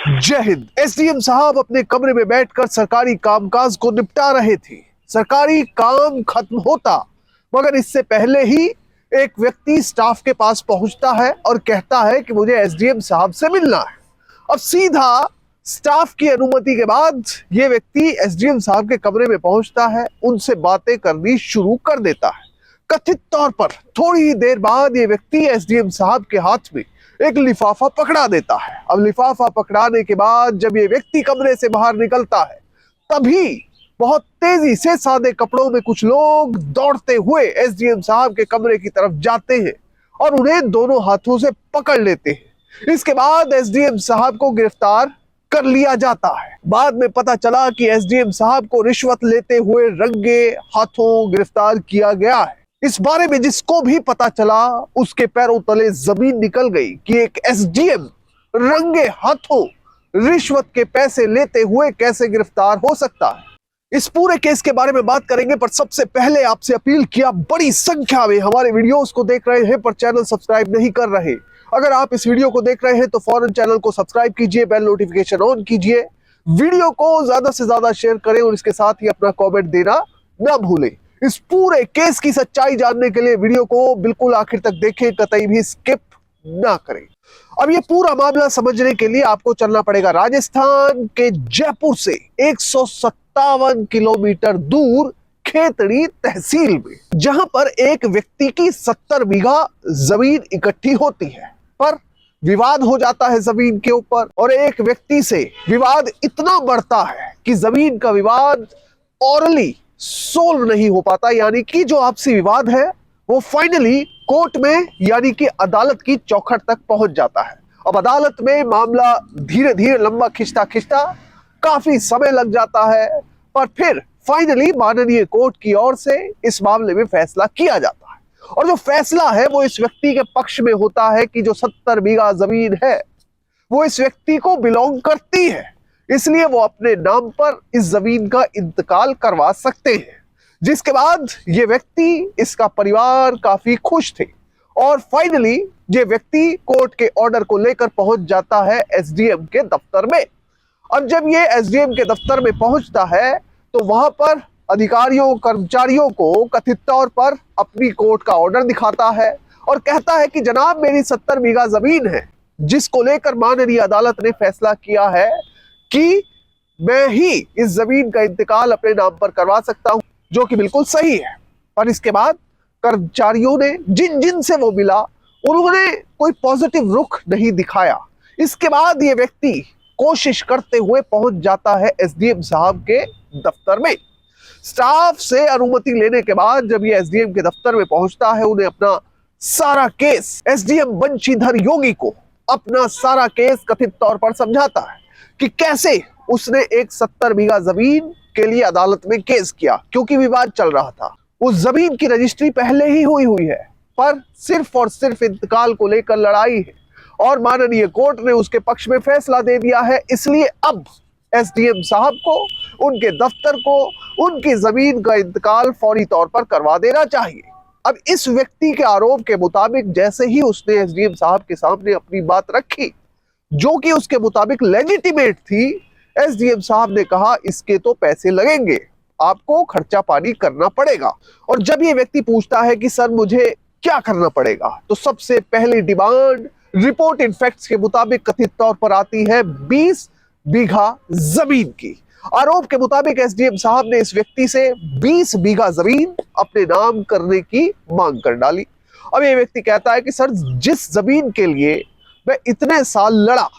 जय हिंद। एसडीएम साहब अपने कमरे में बैठकर सरकारी कामकाज को निपटा रहे थे। सरकारी काम खत्म होता मगर इससे पहले ही एक व्यक्ति स्टाफ के पास पहुंचता है और कहता है कि मुझे एसडीएम साहब से मिलना है। अब सीधा स्टाफ की अनुमति के बाद ये व्यक्ति एसडीएम साहब के कमरे में पहुंचता है, उनसे बातें करनी शुरू कर देता है। कथित तौर पर थोड़ी ही देर बाद ये व्यक्ति एसडीएम साहब के हाथ में एक लिफाफा पकड़ा देता है। अब लिफाफा पकड़ाने के बाद जब ये व्यक्ति कमरे से बाहर निकलता है तभी बहुत तेजी से सादे कपड़ों में कुछ लोग दौड़ते हुए एसडीएम साहब के कमरे की तरफ जाते हैं और उन्हें दोनों हाथों से पकड़ लेते हैं। इसके बाद एसडीएम साहब को गिरफ्तार कर लिया जाता है। बाद में पता चला कि एसडीएम साहब को रिश्वत लेते हुए रंगे हाथों गिरफ्तार किया गया है। इस बारे में जिसको भी पता चला उसके पैरों तले जमीन निकल गई कि एक एसडीएम रंगे हाथों रिश्वत के पैसे लेते हुए कैसे गिरफ्तार हो सकता है। इस पूरे केस के बारे में बात करेंगे, पर सबसे पहले आपसे अपील किया, बड़ी संख्या में हमारे वीडियोस को देख रहे हैं पर चैनल सब्सक्राइब नहीं कर रहे। अगर आप इस वीडियो को देख रहे हैं तो फौरन चैनल को सब्सक्राइब कीजिए, बेल नोटिफिकेशन ऑन कीजिए, वीडियो को ज्यादा से ज्यादा शेयर करें और इसके साथ ही अपना कमेंट देना ना भूलें। इस पूरे केस की सच्चाई जानने के लिए वीडियो को बिल्कुल आखिर तक देखें, कतई भी स्किप ना करें। अब ये पूरा मामला समझने के लिए आपको चलना पड़ेगा राजस्थान के जयपुर से 157 किलोमीटर दूर खेतड़ी तहसील में, जहां पर एक व्यक्ति की 70 बीघा जमीन इकट्ठी होती है, पर विवाद हो जाता है जमीन के ऊपर और एक व्यक्ति से विवाद इतना बढ़ता है कि जमीन का विवाद ओरली सोल्व नहीं हो पाता, यानी कि जो आपसी विवाद है वो फाइनली कोर्ट में यानी कि अदालत की चौखट तक पहुंच जाता है। अब अदालत में मामला धीरे धीरे लंबा खिंचता खिंचता काफी समय लग जाता है, पर फिर फाइनली माननीय कोर्ट की ओर से इस मामले में फैसला किया जाता है और जो फैसला है वो इस व्यक्ति के पक्ष में होता है कि जो 70 बीघा जमीन है वो इस व्यक्ति को बिलोंग करती है, इसलिए वो अपने नाम पर इस जमीन का इंतकाल करवा सकते हैं। जिसके बाद ये व्यक्ति, इसका परिवार काफी खुश थे और फाइनली ये व्यक्ति कोर्ट के ऑर्डर को लेकर पहुंच जाता है एसडीएम के दफ्तर में। और जब ये एसडीएम के दफ्तर में पहुंचता है तो वहां पर अधिकारियों कर्मचारियों को कथित तौर पर अपनी कोर्ट का ऑर्डर दिखाता है और कहता है कि जनाब मेरी 70 बीघा जमीन है जिसको लेकर माननीय अदालत ने फैसला किया है कि मैं ही इस जमीन का इंतकाल अपने नाम पर करवा सकता हूं, जो कि बिल्कुल सही है। पर इसके बाद कर्मचारियों ने जिन जिन से वो मिला उन्होंने कोई पॉजिटिव रुख नहीं दिखाया। इसके बाद ये व्यक्ति कोशिश करते हुए पहुंच जाता है एसडीएम साहब के दफ्तर में। स्टाफ से अनुमति लेने के बाद जब ये एसडीएम के दफ्तर में पहुंचता है, उन्हें अपना सारा केस एसडीएम बंशीधर योगी को अपना सारा केस कथित तौर पर समझाता है कि कैसे उसने एक 70 बीघा जमीन के लिए अदालत में केस किया, क्योंकि विवाद चल रहा था। उस जमीन की रजिस्ट्री पहले ही हुई है, पर सिर्फ और सिर्फ इंतकाल को लेकर लड़ाई है और माननीय कोर्ट ने उसके पक्ष में फैसला दे दिया है। इसलिए अब एसडीएम साहब को, उनके दफ्तर को, उनकी जमीन का इंतकाल फौरी तौर पर करवा देना चाहिए। अब इस व्यक्ति के आरोप के मुताबिक जैसे ही उसने एसडीएम साहब के सामने अपनी बात रखी, जो कि उसके मुताबिक लेजिटिमेट थी, एसडीएम साहब ने कहा इसके तो पैसे लगेंगे, आपको खर्चा पानी करना पड़ेगा। और जब ये व्यक्ति पूछता है कि सर मुझे क्या करना पड़ेगा, तो सबसे पहली डिमांड रिपोर्ट इन फैक्ट्स के मुताबिक कथित तौर पर आती है 20 बीघा जमीन की। आरोप के मुताबिक एसडीएम साहब ने इस व्यक्ति से 20 बीघा जमीन अपने नाम करने की मांग कर डाली। अब ये व्यक्ति कहता है कि सर जिस जमीन के लिए मैं इतने साल लड़ा,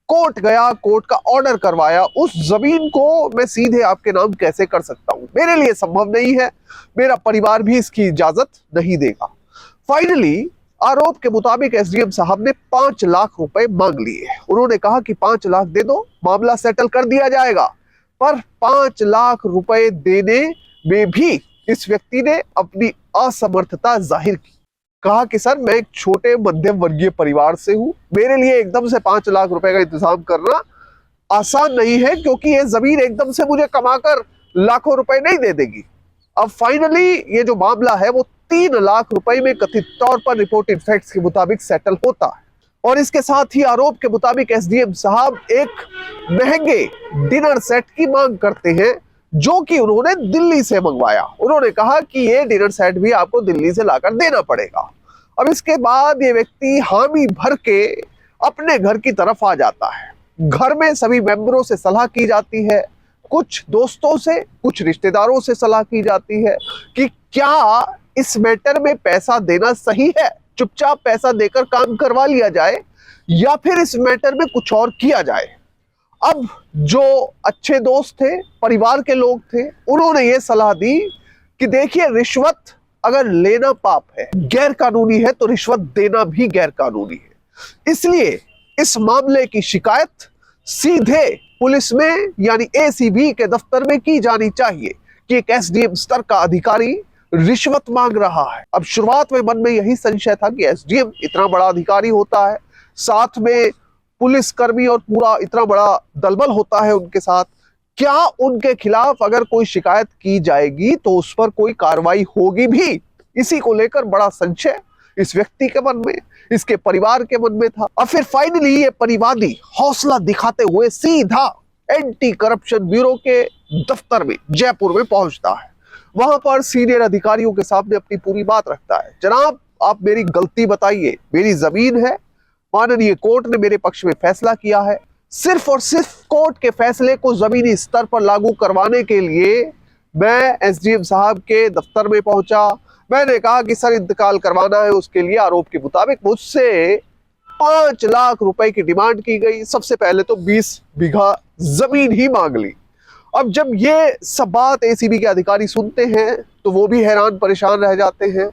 कोर्ट गया, कोर्ट का ऑर्डर करवाया, उस जमीन को मैं सीधे आपके नाम कैसे कर सकता हूं, मेरे लिए संभव नहीं है, मेरा परिवार भी इसकी इजाजत नहीं देगा। फाइनली आरोप के मुताबिक एसडीएम साहब ने 5 लाख रुपए मांग लिए। उन्होंने कहा कि 5 लाख दे दो, मामला सेटल कर दिया जाएगा। पर 5 लाख रुपए देने में भी इस व्यक्ति ने अपनी असमर्थता जाहिर की। कहा कि सर मैं एक छोटे मध्यम वर्गीय परिवार से हूं, मेरे लिए एकदम से 5 लाख रुपए का इंतजाम करना आसान नहीं है, क्योंकि ये जमीन एकदम से मुझे कमाकर लाखों रुपए नहीं दे देगी। अब फाइनली ये जो मामला है वो 3 लाख रुपए में कथित तौर पर रिपोर्टेड फैक्ट्स के मुताबिक सेटल होता है। और इसके साथ ही आरोप के मुताबिक एसडीएम साहब एक महंगे डिनर सेट की मांग करते हैं, जो कि उन्होंने दिल्ली से मंगवाया। उन्होंने कहा कि ये डिनर सेट भी आपको दिल्ली से लाकर देना पड़ेगा। अब इसके बाद ये व्यक्ति हामी भर के अपने घर की तरफ आ जाता है। घर में सभी मेंबरों से सलाह की जाती है, कुछ दोस्तों से, कुछ रिश्तेदारों से सलाह की जाती है कि क्या इस मैटर में पैसा देना सही है, चुपचाप पैसा देकर काम करवा लिया जाए, या फिर इस मैटर में कुछ और किया जाए। अब जो अच्छे दोस्त थे, परिवार के लोग थे, उन्होंने ये सलाह दी कि देखिए, रिश्वत अगर लेना पाप है, गैर कानूनी है, तो रिश्वत देना भी गैर कानूनी है। इसलिए इस मामले की शिकायत सीधे पुलिस में यानी एसीबी के दफ्तर में की जानी चाहिए कि एक एसडीएम स्तर का अधिकारी रिश्वत मांग रहा है। अब शुरुआत में मन में यही संशय था कि एसडीएम इतना बड़ा अधिकारी होता है, साथ में पुलिस कर्मी और पूरा इतना बड़ा दलबल होता है उनके साथ, क्या उनके खिलाफ अगर कोई शिकायत की जाएगी तो उस पर कोई कार्रवाई होगी भी? इसी को लेकर बड़ा संशय इस व्यक्ति के मन में, इसके परिवार के मन में था। और फिर फाइनली ये परिवादी हौसला दिखाते हुए सीधा एंटी करप्शन ब्यूरो के दफ्तर में जयपुर में पहुंचता है। वहां पर सीनियर अधिकारियों के सामने अपनी पूरी बात रखता है। जनाब, आप मेरी गलती बताइए, मेरी जमीन है, माननीय कोर्ट ने मेरे पक्ष में फैसला किया है, सिर्फ और सिर्फ कोर्ट के फैसले को जमीनी स्तर पर लागू करवाने के लिए मैं एसडीएम साहब के दफ्तर में पहुंचा। मैंने कहा कि सर, इंतकाल करवाना है, उसके लिए आरोप के मुताबिक मुझसे 5 लाख रुपए की डिमांड की गई। सबसे पहले तो 20 बीघा जमीन ही मांग ली। अब जब ये सब बात एसीबी के अधिकारी सुनते हैं तो वो भी हैरान परेशान रह जाते हैं।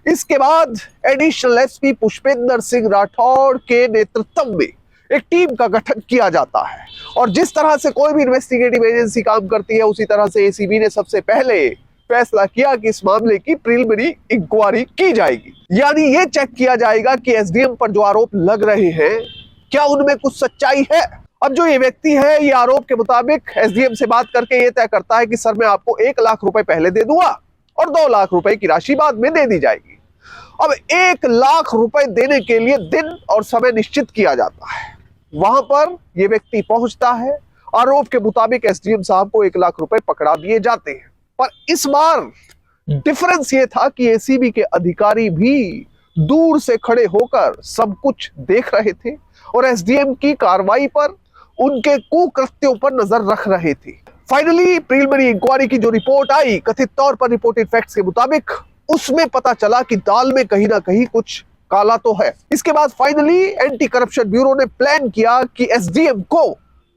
इसके बाद एडिशनल एसपी पुष्पेंद्र सिंह राठौड़ के नेतृत्व में एक टीम का गठन किया जाता है, और जिस तरह से कोई भी इन्वेस्टिगेटिव एजेंसी काम करती है, उसी तरह से एसीबी ने सबसे पहले फैसला किया कि इस मामले की प्रिलिमिनरी इंक्वायरी की जाएगी। यानी ये चेक किया जाएगा कि एसडीएम पर जो आरोप लग रहे हैं, क्या उनमें कुछ सच्चाई है। अब जो ये व्यक्ति है, ये आरोप के मुताबिक एसडीएम से बात करके ये तय करता है कि सर, मैं आपको 1 लाख रुपए पहले दे दूंगा और 2 लाख रुपए की राशि बाद में दे दी जाएगी। अब 1 लाख रुपए देने के लिए दिन और समय निश्चित किया जाता है। वहां पर ये व्यक्ति पहुंचता है। आरोप के मुताबिक एसडीएम साहब को 1 लाख रुपए पकड़ा दिए जाते हैं। पर इस बार डिफरेंस ये था कि एसीबी के अधिकारी भी दूर से खड़े होकर सब कुछ देख रहे थे और एसडीएम की कार्रवाई पर, उनके कुकृत्यों पर नजर रख रहे थे। फाइनली प्रिलिमिनरी इंक्वायरी की जो रिपोर्ट आई, कथित तौर पर रिपोर्टेड फैक्ट्स के मुताबिक, उसमें पता चला कि दाल में कहीं ना कहीं कुछ काला तो है। इसके बाद फाइनली एंटी करप्शन ब्यूरो ने प्लान किया कि एसडीएम को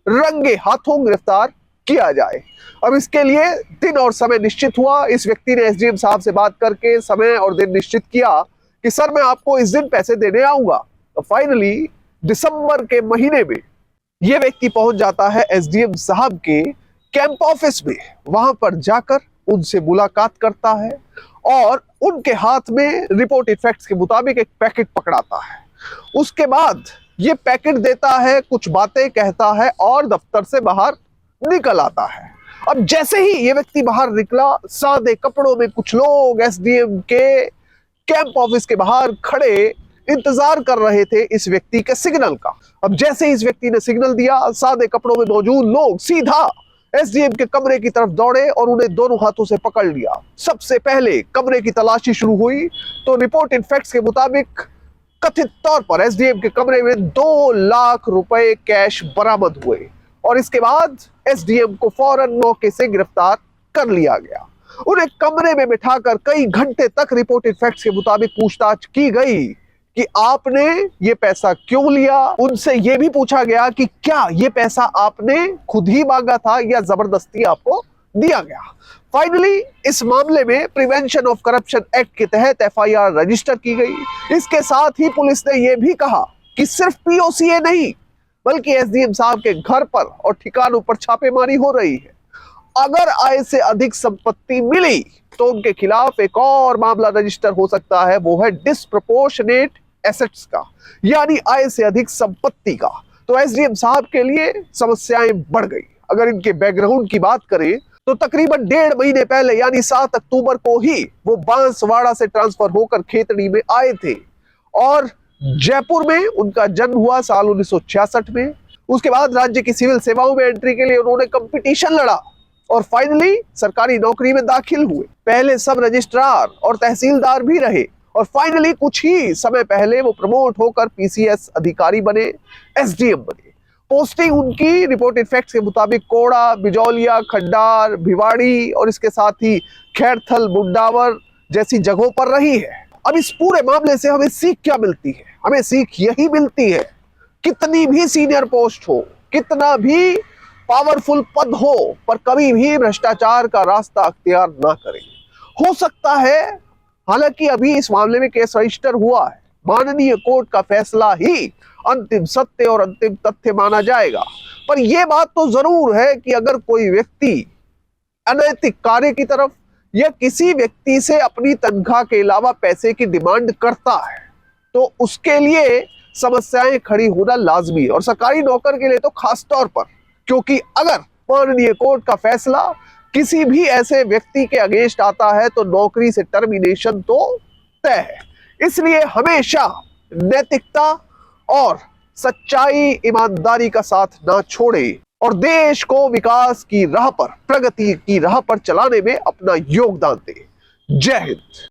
रंगे हाथों गिरफ्तार किया जाए। अब इसके लिए दिन और समय निश्चित हुआ। इस व्यक्ति ने एसडीएम साहब से बात करके समय और दिन निश्चित किया कि सर, मैं आपको इस दिन पैसे देने आऊंगा। तो फाइनली दिसंबर के महीने में यह व्यक्ति पहुंच जाता है एसडीएम साहब के कैंप ऑफिस में। वहां पर जाकर उनसे मुलाकात करता है और उनके हाथ में रिपोर्टेड फैक्ट्स के मुताबिक एक पैकेट पकड़ाता है। उसके बाद ये पैकेट देता है, कुछ बातें कहता है और दफ्तर से बाहर निकल आता है। अब जैसे ही ये व्यक्ति बाहर निकला, सादे कपड़ों में कुछ लोग एसडीएम के कैंप ऑफिस के बाहर खड़े इंतजार कर रहे थे इस व्यक्ति के सिग्नल का। अब जैसे ही इस व्यक्ति ने सिग्नल दिया, सादे कपड़ों में मौजूद लोग सीधा एसडीएम के कमरे की तरफ दौड़े और उन्हें दोनों हाथों से पकड़ लिया। सबसे पहले कमरे की तलाशी शुरू हुई तो रिपोर्टेड फैक्ट्स के मुताबिक कथित तौर पर एसडीएम के कमरे में 2 लाख रुपए कैश बरामद हुए और इसके बाद एसडीएम को फौरन मौके से गिरफ्तार कर लिया गया। उन्हें कमरे में बिठाकर कई घंटे तक रिपोर्टेड फैक्ट्स के मुताबिक पूछताछ की गई कि आपने ये पैसा क्यों लिया। उनसे यह भी पूछा गया कि क्या ये पैसा आपने खुद ही मांगा था या जबरदस्ती आपको दिया गया। फाइनली इस मामले में प्रिवेंशन ऑफ करप्शन एक्ट के तहत एफआईआर रजिस्टर की गई। इसके साथ ही पुलिस ने यह भी कहा कि सिर्फ पीओसीए नहीं, बल्कि एसडीएम साहब के घर पर और ठिकानों पर छापेमारी हो रही है। अगर आय से अधिक संपत्ति मिली तो उनके खिलाफ एक और मामला रजिस्टर हो सकता है, वो है डिस्प्रपोर्शनेट एसेट्स का, यानी आय से अधिक संपत्ति का। तो एसडीएम साहब के लिए समस्याएं बढ़ गई। अगर इनके बैकग्राउंड की बात करें तो तकरीबन 1.5 महीने पहले यानी 7 अक्टूबर को ही वो बांसवाड़ा से ट्रांसफर होकर खेतड़ी में आए थे और जयपुर में उनका जन्म हुआ साल 1966 में। उसके बाद राज्य की सिविल सेवाओं में एंट्री के लिए उन्होंने कंपटीशन लड़ा और फाइनली सरकारी नौकरी में दाखिल हुए। पहले सब रजिस्ट्रार और तहसीलदार भी रहे और फाइनली कुछ ही समय पहले वो प्रमोट होकर पीसीएस अधिकारी बने, एसडीएम बने। पोस्टिंग उनकी रिपोर्टेड फैक्ट्स के मुताबिक कोड़ा, बिजौलिया, खड्डार, भिवाड़ी और इसके साथ ही खैरथल, मुंडावर जैसी जगहों पर रही है। अब इस पूरे मामले से हमें सीख क्या मिलती है? हमें सीख यही मिलती है, कितनी भी सीनियर पोस्ट हो, कितना भी पावरफुल पद हो, पर कभी भी भ्रष्टाचार का रास्ता अख्तियार ना करें। हो सकता है, हालांकि अभी इस मामले में केस रजिस्टर हुआ है, माननीय कोर्ट का फैसला ही अंतिम सत्य और अंतिम तथ्य माना जाएगा, पर यह बात तो जरूर है कि अगर कोई व्यक्ति अनैतिक कार्य की तरफ या किसी व्यक्ति से अपनी तनख्वाह के अलावा पैसे की डिमांड करता है तो उसके लिए समस्याएं खड़ी होना लाजमी है, और सरकारी नौकर के लिए तो खास तौर पर, क्योंकि अगर माननीय कोर्ट का फैसला किसी भी ऐसे व्यक्ति के अगेंस्ट आता है तो नौकरी से टर्मिनेशन तो तय है। इसलिए हमेशा नैतिकता और सच्चाई, ईमानदारी का साथ ना छोड़े और देश को विकास की राह पर, प्रगति की राह पर चलाने में अपना योगदान दे। जय हिंद।